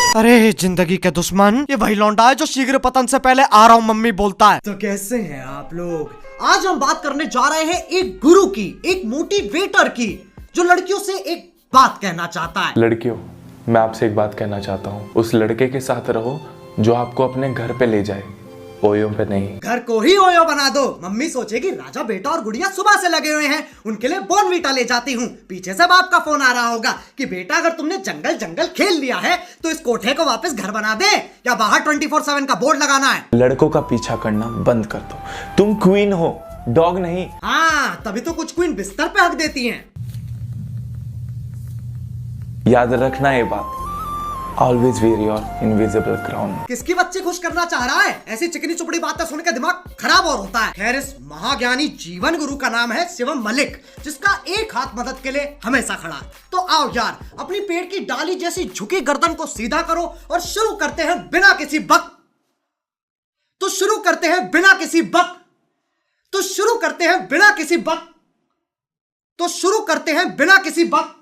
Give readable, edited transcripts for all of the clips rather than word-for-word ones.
अरे जिंदगी के दुश्मन, ये वही लौंडा है जो शीघ्र पतन से पहले आ रहा हूँ मम्मी बोलता है। तो कैसे हैं आप लोग? आज हम बात करने जा रहे हैं एक गुरु की, एक मोटिवेटर की, जो लड़कियों से एक बात कहना चाहता है। लड़कियों, मैं आपसे एक बात कहना चाहता हूँ। उस लड़के के साथ रहो जो आपको अपने घर पे ले जाए, ओयो पे नहीं। घर को ही ओयो बना दो। मम्मी सोचेगी राजा बेटा और गुड़िया सुबह से लगे हुए हैं, उनके लिए बॉर्नवीटा ले जाती हूँ। पीछे से बाप का फोन आ रहा होगा कि बेटा अगर तुमने जंगल जंगल खेल लिया है तो इस कोठे को वापस घर बना दे, या बाहर 24/7 का बोर्ड लगाना है। लड़कों का पीछा करना बंद कर दो। तुम क्वीन हो, डॉग नहीं। हाँ, तभी तो कुछ क्वीन बिस्तर पे हक देती हैं। याद रखना ये बात, always wear your invisible crown. किसकी बच्ची खुश करना चाह रहा है? ऐसी चिकनी चुपड़ी बातें सुन के दिमाग खराब और होता है। खैर, इस महाज्ञानी जीवन गुरु का नाम है शिवम मलिक, जिसका एक हाथ मदद के लिए हमेशा खड़ा है। तो आओ यार, अपनी पेड़ की डाली जैसी झुकी गर्दन को सीधा करो और शुरू करते हैं बिना किसी बक तो शुरू करते हैं बिना किसी बक तो शुरू करते हैं बिना किसी बक तो शुरू करते हैं बिना किसी बक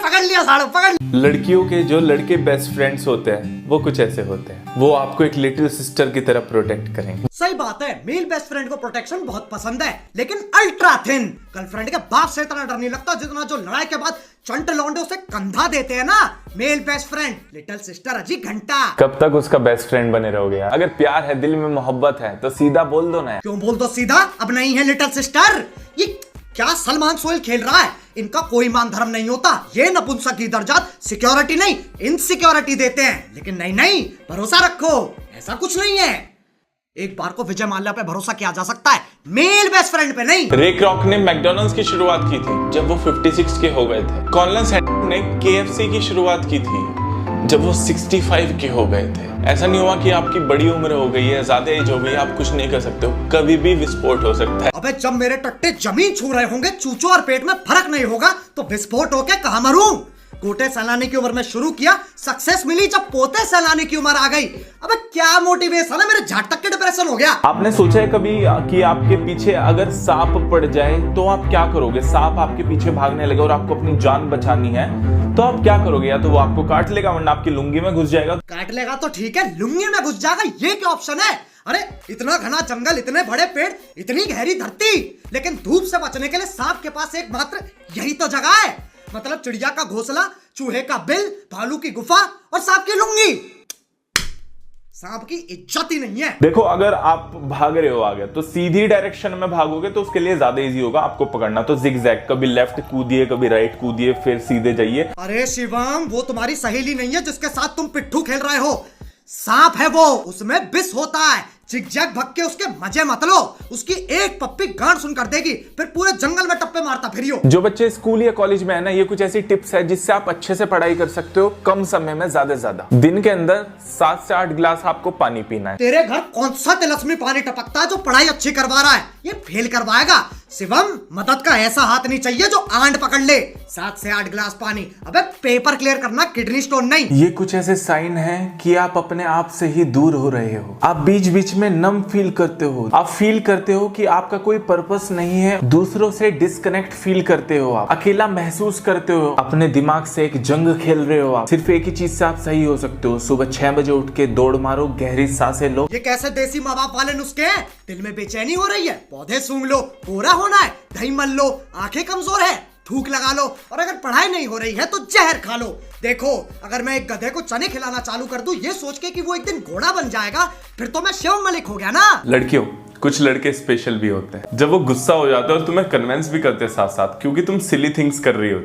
पकड़ लिया साड़ू, पकड़। लड़कियों के जो लड़के बेस्ट फ्रेंड्स होते हैं वो कुछ ऐसे होते हैं, वो आपको एक लिटिल सिस्टर की तरह प्रोटेक्ट करेंगे। सही बात है, मेल बेस्ट फ्रेंड को प्रोटेक्शन बहुत पसंद है, लेकिन अल्ट्रा थिन। गर्लफ्रेंड के बाप से इतना डर नहीं लगता जितना जो लड़ाई के बाद चंट लौंडे उसे कंधा देते हैं ना। Male best friend, little sister अजी घंटा। कब तक उसका बेस्ट फ्रेंड बने रहोगे यार? अगर प्यार है, दिल में मोहब्बत है तो सीधा बोल दो ना। क्यों बोल दो सीधा? अब नहीं है लिटिल सिस्टर। ये क्या सलमान सोहेल खेल रहा है? इनका कोई मान धर्म नहीं होता। ये नपुंसक दर्जात सिक्योरिटी नहीं, इनसिक्योरिटी देते हैं। लेकिन नहीं नहीं, भरोसा रखो, ऐसा कुछ नहीं है। एक बार को विजय माल्या पे भरोसा किया जा सकता है, मेल बेस्ट फ्रेंड पे नहीं। रे क्रॉक ने मैकडॉनल्ड्स की शुरुआत की थी जब वो 56 के हो गए थे। कॉलिन सैंडर्स ने KFC की शुरुआत की थी जब वो 65 के हो गए थे। ऐसा नहीं हुआ कि आपकी बड़ी उम्र हो गई है, ज्यादा एज हो गई है, आप कुछ नहीं कर सकते हो। कभी भी विस्फोट हो सकता है। अबे जब मेरे टट्टे जमीन छू रहे होंगे, चूचो और पेट में फर्क नहीं होगा तो विस्फोट होके कहां मरूं? गोटे सैलानी की उम्र में शुरू किया, सक्सेस मिली जब पोते सैलानी की उम्र आ गई। अबे क्या मोटिवेशन है, मेरे झाट तक के डिप्रेशन हो गया। आपने सोचा है कभी कि आपके पीछे अगर सांप पड़ जाए तो आप क्या करोगे? सांप आपके पीछे भागने लगे और आपको अपनी जान बचानी है तो आप क्या करोगे? या तो वो आपको काट लेगा वरना आपकी लुंगी में घुस जाएगा। काट लेगा तो ठीक है, लुंगी में घुस जाएगा ये क्या ऑप्शन है? अरे इतना घना जंगल, इतने बड़े पेड़, इतनी गहरी धरती, लेकिन धूप से बचने के लिए सांप के पास एकमात्र यही तो जगह है। मतलब चिड़िया का घोंसला, चूहे का बिल, भालू की गुफा और सांप की लुंगी। सांप की इज्जत ही नहीं है। देखो, अगर आप भाग रहे हो आगे तो सीधी डायरेक्शन में भागोगे तो उसके लिए ज्यादा इजी होगा आपको पकड़ना। तो जिगजैग, कभी लेफ्ट कूदिए, कभी राइट कूदिए, फिर सीधे जाइए। अरे शिवम, वो तुम्हारी सहेली नहीं है जिसके साथ तुम पिट्ठू खेल रहे हो। सांप है वो, उसमें विष होता है। जिगजैग भग के उसके मजे मत लो, उसकी एक पप्पी गांड सुन कर देगी, फिर पूरे जंगल में टप्पे मारता फिरियो। जो बच्चे स्कूल या कॉलेज में है ना, ये कुछ ऐसी टिप्स है जिससे आप अच्छे से पढ़ाई कर सकते हो कम समय में ज्यादा से ज्यादा। दिन के अंदर 7 से 8 गिलास आपको पानी पीना है। तेरे घर कौन सा तिलस्मी पानी टपकता है जो पढ़ाई अच्छी करवा रहा है? ये फेल करवाएगा। शिवम, मदद का ऐसा हाथ नहीं चाहिए जो आंट पकड़ ले। 7 से 8 गिलास पानी, अबे पेपर क्लियर करना, किडनी स्टोन नहीं। ये कुछ ऐसे साइन है कि आप अपने आप से ही दूर हो रहे हो। आप बीच बीच में नम फील करते हो। आप फील करते हो कि आपका कोई पर्पस नहीं है। दूसरों से डिस्कनेक्ट फील करते हो। आप अकेला महसूस करते हो। अपने दिमाग से एक जंग खेल रहे हो। आप सिर्फ एक ही चीज से आप सही हो सकते हो। सुबह 6 बजे उठ के दौड़ मारो, गहरी सांसें लो। ये कैसे देसी माँ बाप वाले नुस्खे हैं? दिल में बेचैनी हो रही है, पौधे सूंघ लो। गोरा होना है, दही मल लो। आंखें कमजोर है, थूक लगा लो। और अगर पढ़ाई नहीं हो रही है तो जहर खा लो। देखो, अगर मैं एक गधे को चने खिलाना चालू कर दूं ये सोच के कि वो एक दिन घोड़ा बन जाएगा, फिर तो मैं शिवम मलिक हो गया ना। लड़कियों, कुछ लड़के स्पेशल भी होते हैं जब वो गुस्सा हो जाते हैं और तुम्हें कन्विंस भी करते हैं साथ साथ, क्योंकि तुम सिली थिंग्स कर रही हो।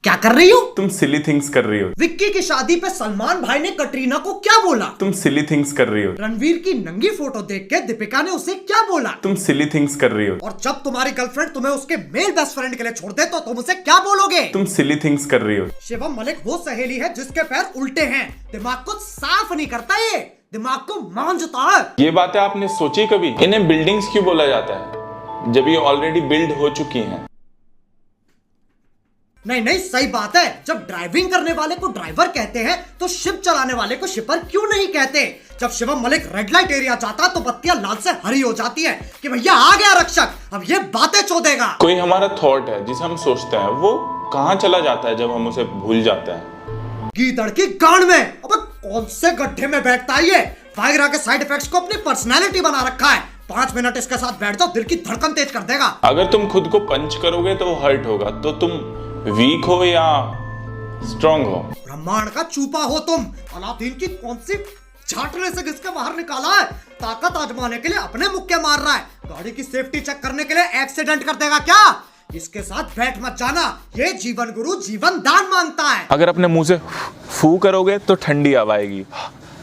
क्या कर रही हो? तुम सिली थिंग्स कर रही हो। विक्की की शादी पे सलमान भाई ने कटरीना को क्या बोला? तुम सिली थिंग्स कर रही हो। रणवीर की नंगी फोटो देख के दीपिका ने उसे क्या बोला? तुम सिली थिंग्स कर रही हो। और जब तुम्हारी गर्लफ्रेंड तुम्हें उसके मेल बेस्ट फ्रेंड के लिए छोड़ दे तो तुम उसे क्या बोलोगे? तुम सिली थिंग्स कर रही हो। शिवम मलिक वो सहेली है जिसके पैर उल्टे हैं, दिमाग को साफ नहीं करता, ये दिमाग को मांझता है। ये बातें आपने सोची कभी? इन्हें बिल्डिंग्स क्यों बोला जाता है जब ये ऑलरेडी बिल्ड हो चुकी हैं? नहीं नहीं, सही बात है। जब ड्राइविंग करने वाले को ड्राइवर कहते हैं तो शिप चलाने वाले को शिपर क्यों नहीं कहते? जब Shivam Malik red light area जाता तो बत्तियां लाल से हरी हो जाती है कि भैया आ गया रक्षक, अब ये बातें चोदेगा। कोई हमारा थॉट है जिसे हम सोचते हैं, वो कहाँ चला जाता है जब हम उसे भूल जाते हैं? गीदड़ की गांड में। अब कौन से गड्ढे में बैठता है ये? वायग्रा के साइड इफेक्ट्स को अपनी पर्सनालिटी बना रखा है। 5 मिनट इसके साथ बैठ जाओ, दिल की धड़कन तेज कर देगा। अगर तुम खुद को पंच करोगे तो हर्ट होगा, तो तुम वीक हो या स्ट्रांग हो? ब्रह्मांड का चूपा हो तुम। अलादीन की कौन सी झाटने से घिसके बाहर निकाला है? ताकत आजमाने के लिए अपने मुक्के मार रहा है। गाड़ी की सेफ्टी चेक करने के लिए एक्सीडेंट कर देगा क्या? इसके साथ बैठ मत जाना, ये जीवन गुरु जीवन दान मांगता है। अगर अपने मुंह से फू करोगे तो ठंडी हवा आएगी,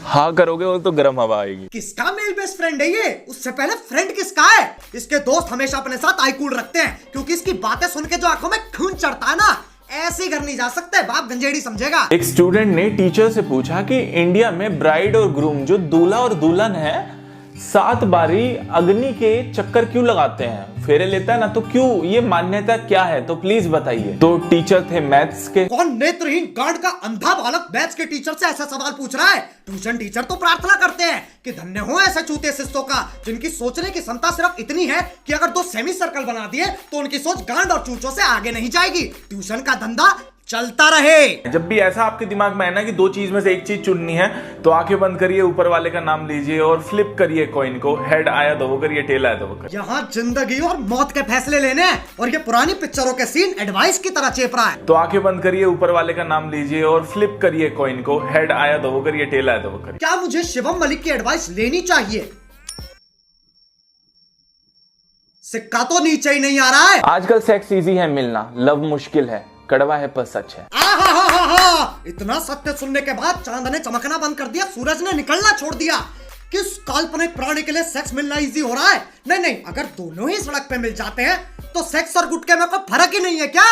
हाँ करोगे और तो गर्म हवा आएगी। किसका मेल बेस्ट फ्रेंड है ये? उससे पहले फ्रेंड किसका है? इसके दोस्त हमेशा अपने साथ आई कूल रखते हैं, क्योंकि इसकी बातें सुन के जो आंखों में खून चढ़ता है ना, ऐसे घर नहीं जा सकते, बाप गंजेड़ी समझेगा। एक स्टूडेंट ने टीचर से पूछा कि इंडिया में ब्राइड और ग्रूम जो दूल्हा और दुल्हन है 7 बारी अग्नि के चक्कर क्यों लगाते हैं, फेरे लेता है ना, तो क्यों, ये मान्यता क्या है, तो प्लीज बताइए। तो टीचर थे मैथ्स के। कौन नेत्रहीन गांड का अंधा बालक मैथ्स के टीचर से ऐसा सवाल पूछ रहा है? ट्यूशन टीचर तो प्रार्थना करते हैं कि धन्य हो ऐसे चूते शिष्यों का, जिनकी सोचने की क्षमता सिर्फ इतनी है कि अगर 2 सेमी सर्कल बना दिए तो उनकी सोच गांड और चूचों से आगे नहीं जाएगी। ट्यूशन का धंधा चलता रहे। जब भी ऐसा आपके दिमाग में है ना कि 2 चीज में से एक चीज चुननी है, तो आंखें बंद करिए, ऊपर वाले का नाम लीजिए और फ्लिप करिए कॉइन को। हेड आया तो वो करिए, टेल आया तो वो करिए। यहाँ जिंदगी और मौत के फैसले लेने हैं, और ये पुरानी पिक्चरों के सीन एडवाइस की तरह चेप रहा है। तो आंखें बंद करिए, ऊपर वाले का नाम लीजिए और फ्लिप करिए कॉइन को। हेड आया तो वो करिए, टेल आया तो वो करिए। क्या मुझे शिवम मलिक की एडवाइस लेनी चाहिए? सिक्का तो नीचे ही नहीं आ रहा है। आजकल सेक्स इजी है मिलना, लव मुश्किल है, कड़वा है पर सच है। इतना सत्य सुनने के बाद चांद ने चमकना बंद कर दिया, सूरज ने निकलना छोड़ दिया। किस काल्पनिक प्राणी के लिए सेक्स मिलना इजी हो रहा है? नहीं, अगर दोनों ही सड़क पे मिल जाते हैं तो सेक्स और गुटके में कोई फर्क ही नहीं है क्या?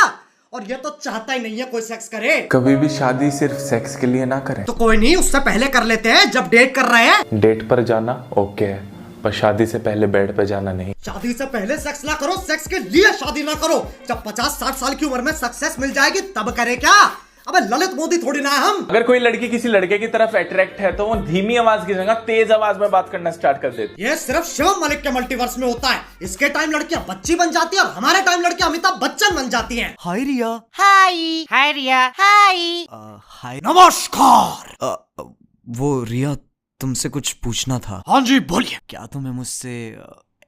और ये तो चाहता ही नहीं है कोई सेक्स करे। कभी भी शादी सिर्फ सेक्स के लिए ना करें। तो कोई नहीं, उससे पहले कर लेते हैं जब डेट कर रहे हैं। डेट पर जाना ओके है, पर शादी से पहले बेड पे जाना नहीं। शादी से पहले सेक्स ना करो, सेक्स के लिए शादी ना करो। जब 50-60 साल की उम्र में सक्सेस मिल जाएगी तब करे क्या? अबे ललित मोदी थोड़ी ना है हम। अगर कोई लड़की किसी लड़के की तरफ अट्रैक्ट है तो वो धीमी आवाज की जगह तेज आवाज में बात करना स्टार्ट कर देती। ये सिर्फ शिवम मलिक के मल्टीवर्स में होता है। इसके टाइम लड़कियां बच्ची बन जाती है और हमारे टाइम लड़कियां अमिताभ बच्चन बन जाती हैं। हाय रिया। हाय रिया। हाय। हाय। नमस्कार। वो रिया, तुमसे कुछ पूछना था। हाँ जी बोलिए। क्या तुम्हें मुझसे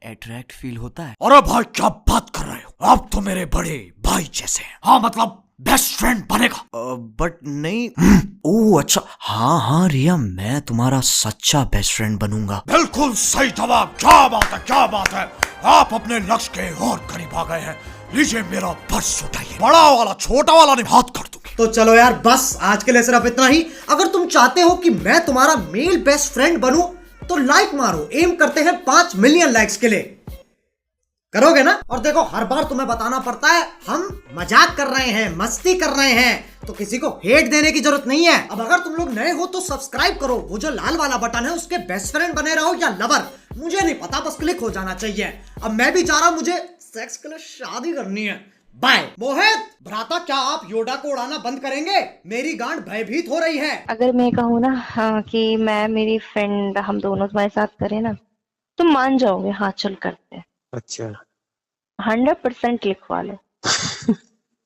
अट्रैक्ट फील होता है? अरे भाई क्या बात कर रहे हो, आप तो मेरे बड़े भाई जैसे हैं। हाँ मतलब बेस्ट फ्रेंड बनेगा। बट नहीं। ओह अच्छा, हाँ रिया, मैं तुम्हारा सच्चा बेस्ट फ्रेंड बनूंगा। बिल्कुल सही जवाब। क्या बात है, क्या बात है। आप अपने लक्ष्य के और करीब आ गए हैं। लीजिए मेरा पर्स उठाइए, बड़ा वाला छोटा वाला नहीं हाथ कर दूंगी। तो चलो यार, बस आज के लिए सिर्फ इतना ही। अगर तुम चाहते हो कि मैं तुम्हारा मेल बेस्ट फ्रेंड बनूं तो लाइक मारो। एम करते हैं 5 मिलियन लाइक्स के लिए। करोगे ना? और देखो, हर बार तुम्हें बताना पड़ता है हम मजाक कर रहे हैं, मस्ती कर रहे हैं, तो किसी को हेट देने की जरूरत नहीं है। अब अगर तुम लोग नए हो तो सब्सक्राइब करो। वो जो लाल वाला बटन है उसके बेस्ट फ्रेंड बने रहो या लवर, मुझे नहीं पता, बस क्लिक हो जाना चाहिए। अब मैं भी जा रहा हूं, मुझे सेक्स के लिए शादी करनी है। बाय। मोहित भ्राता, क्या आप योडा को उड़ाना बंद करेंगे? मेरी गांड भयभीत हो रही है। अगर मैं कहूँ ना हाँ, कि मैं मेरी फ्रेंड हम दोनों तुम्हारे साथ करें ना, तुम मान जाओगे। हाँ चल करते हैं। अच्छा 100% लिखवा लो।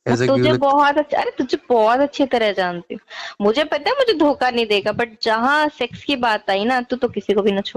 ऐसा तुझे क्यों? बहुत अच्छा, अरे तुझे बहुत अच्छी तरह जानती हूँ, मुझे पता है मुझे धोखा नहीं देगा, बट जहाँ सेक्स की बात आई ना, तू तो किसी को भी ना छोड़।